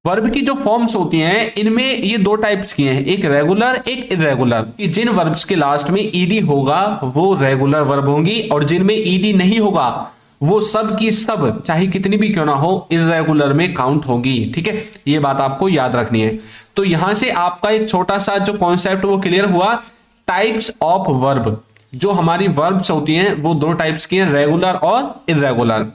Verb की जो forms होती हैं इनमें ये दो टाइप्स की हैं, एक रेगुलर एक इरेगुलर। जिन वर्ब्स के लास्ट में ईडी होगा वो रेगुलर वर्ब होंगी, और जिनमें ईडी नहीं होगा वो सब की सब चाहे कितनी भी क्यों ना हो इरेगुलर में काउंट होगी। ठीक है, ये बात आपको याद रखनी है। तो यहां से आपका एक छोटा सा जो कॉन्सेप्ट वो क्लियर हुआ। टाइप्स ऑफ वर्ब, जो हमारी वर्ब्स होती हैं वो दो टाइप्स की हैं, रेगुलर और इरेगुलर।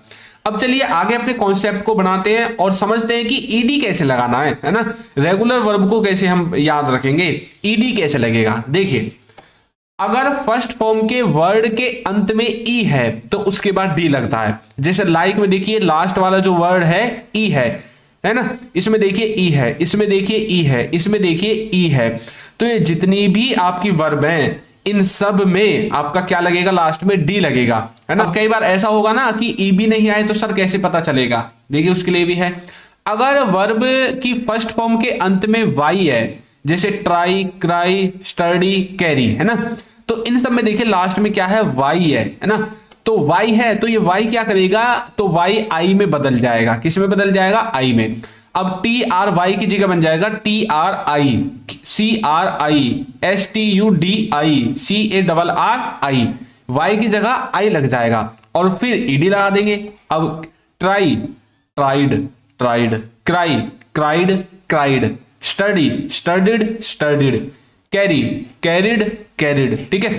अब चलिए आगे अपने कॉन्सेप्ट को बनाते हैं और समझते हैं कि ईडी कैसे लगाना है ना। रेगुलर वर्ब को कैसे हम याद रखेंगे, ईडी कैसे लगेगा। देखिए, अगर फर्स्ट फॉर्म के वर्ड के अंत में ई है तो उसके बाद डी लगता है। जैसे लाइक में देखिए लास्ट वाला जो वर्ड है ई है ना, इसमें देखिए ई है, इसमें देखिए ई है, इसमें देखिए ई है। तो ये जितनी भी आपकी वर्ब हैं इन सब में आपका क्या लगेगा, लास्ट में डी लगेगा, है ना। कई बार ऐसा होगा ना कि ई भी नहीं आए तो सर कैसे पता चलेगा, देखिए उसके लिए भी है। अगर वर्ब की फर्स्ट फॉर्म के अंत में वाई है, जैसे ट्राई, क्राई, स्टडी, कैरी, है ना, तो इन सब में देखिए लास्ट में क्या है, वाई है ना। तो वाई है तो ये वाई क्या करेगा, तो वाई आई में बदल जाएगा। किस में बदल जाएगा, आई में। अब टी आर वाई की जगह बन जाएगा T R I, C R I, S T U D I, C A double R I. Y की जगह आई लग जाएगा और फिर ईडी लगा देंगे। अब try, tried, tried, cry, cried, cried, study, studied, studied, carry, carried, carried. ठीक है,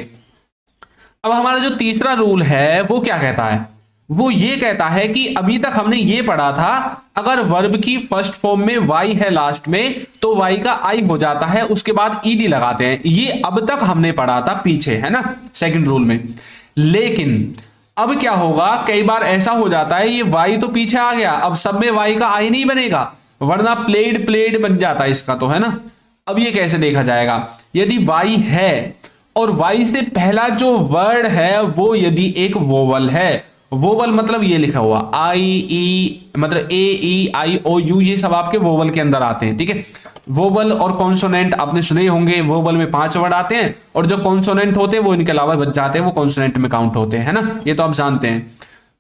अब हमारा जो तीसरा रूल है वो क्या कहता है, वो ये कहता है कि अभी तक हमने ये पढ़ा था अगर वर्ब की फर्स्ट फॉर्म में वाई है लास्ट में तो वाई का आई हो जाता है, उसके बाद ईडी लगाते हैं। ये अब तक हमने पढ़ा था पीछे, है ना, सेकंड रूल में। लेकिन अब क्या होगा, कई बार ऐसा हो जाता है ये वाई तो पीछे आ गया, अब सब में वाई का आई नहीं बनेगा, वरना प्लेड प्लेड बन जाता है इसका, तो है ना। अब ये कैसे देखा जाएगा, यदि वाई है और वाई से पहला जो वर्ड है वो यदि एक वोवल है, वोवल मतलब ये लिखा हुआ आई ई, मतलब ए ई आई ओ यू, ये सब आपके वोवल के अंदर आते हैं। ठीक है, वोवल और कॉन्सोनेंट आपने सुने होंगे, वोवल में 5 वर्ड आते हैं और जो कॉन्सोनेंट होते हैं वो इनके अलावा बच जाते हैं, वो कॉन्सोनेंट में काउंट होते हैं, है ना, ये तो आप जानते हैं।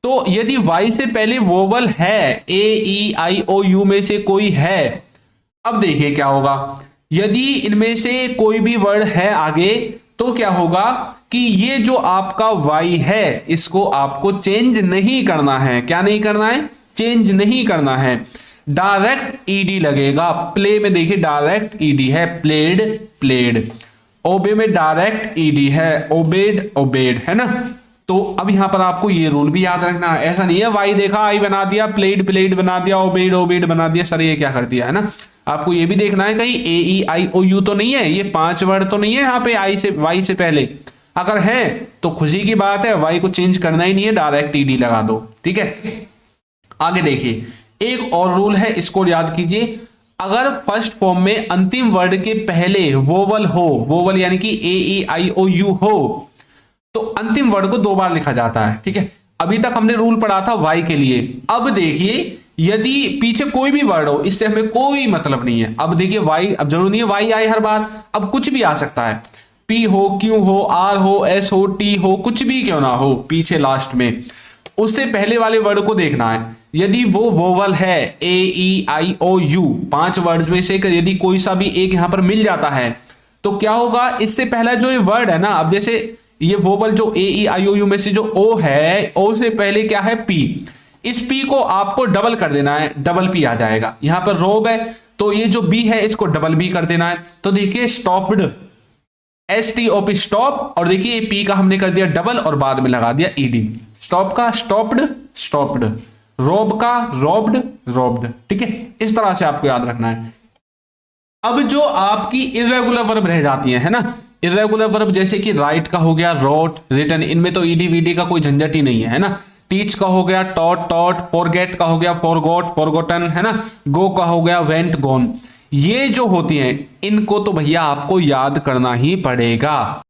तो यदि वाई से पहले वोवल है, ए ई आई ओ यू में से कोई है, अब देखिए क्या होगा, यदि इनमें से कोई भी वर्ड है आगे तो क्या होगा कि ये जो आपका वाई है इसको आपको चेंज नहीं करना है। क्या नहीं करना है, चेंज नहीं करना है, डायरेक्ट ईडी लगेगा। प्ले में देखिए डायरेक्ट ईडी है, प्लेड, प्लेड। ओबे में डायरेक्ट ईडी है, ओबेड, ओबेड, है ना। तो अब यहां पर आपको ये रूल भी याद रखना है, ऐसा नहीं है वाई देखा आई बना दिया, प्लेड प्लेड बना दिया, ओबेड ओबेड बना दिया, सर ये क्या कर दिया, है ना। आपको ये भी देखना है कहीं ए ई आई ओ यू तो नहीं है, ये 5 वर्ड तो नहीं है यहाँ पे आई से वाई से पहले। अगर है तो खुशी की बात है, वाई को चेंज करना ही नहीं है, डायरेक्ट ईडी लगा दो। ठीक है, आगे देखिए एक और रूल है, इसको याद कीजिए। अगर फर्स्ट फॉर्म में अंतिम वर्ड के पहले वोवल हो, वोवल यानी कि ए ई आई ओ यू हो, तो अंतिम वर्ड को 2 बार लिखा जाता है। ठीक है, अभी तक हमने रूल पढ़ा था वाई के लिए। अब देखिए यदि पीछे कोई भी वर्ड हो इससे हमें कोई मतलब नहीं है। अब देखिए वाई, अब जरूरी नहीं है वाई आए हर बार, अब कुछ भी आ सकता है, पी हो, क्यू हो, आर हो, एस हो, टी हो, कुछ भी क्यों ना हो पीछे लास्ट में, उससे पहले वाले वर्ड को देखना है। यदि वो वोवल है ए ई आई ओ यू, 5 वर्ड में से यदि कोई सा भी एक यहां पर मिल जाता है तो क्या होगा, इससे पहला जो ये वर्ड है ना, अब जैसे ये वोवल जो ए ई आई ओ यू में से जो ओ है, ओ से पहले क्या है, पी। इस पी को आपको डबल कर देना है, डबल पी आ जाएगा। यहां पर रोब है तो ये जो बी है इसको डबल बी कर देना है। तो देखिए stopped, S T O P stop, और देखिए पी का हमने कर दिया डबल और बाद में लगा दिया ईडी। स्टॉप का स्टॉप्ड, स्टॉप्ड, रोब का रोब्ड, रोब्ड। ठीक है, इस तरह से आपको याद रखना है। अब जो आपकी इर्रेगुलर वर्ब रह जाती है ना, इर्रेगुलर वर्ब जैसे कि राइट का हो गया, रोट, रिटन, इनमें तो ईडी वीडी का कोई झंझट ही नहीं है ना। टीच का हो गया, टॉट, टॉट, फॉरगेट का हो गया, फॉरगॉट, फॉरगॉटन, है ना। गो का हो गया, वेंट, गॉन। ये जो होती हैं इनको तो भैया आपको याद करना ही पड़ेगा।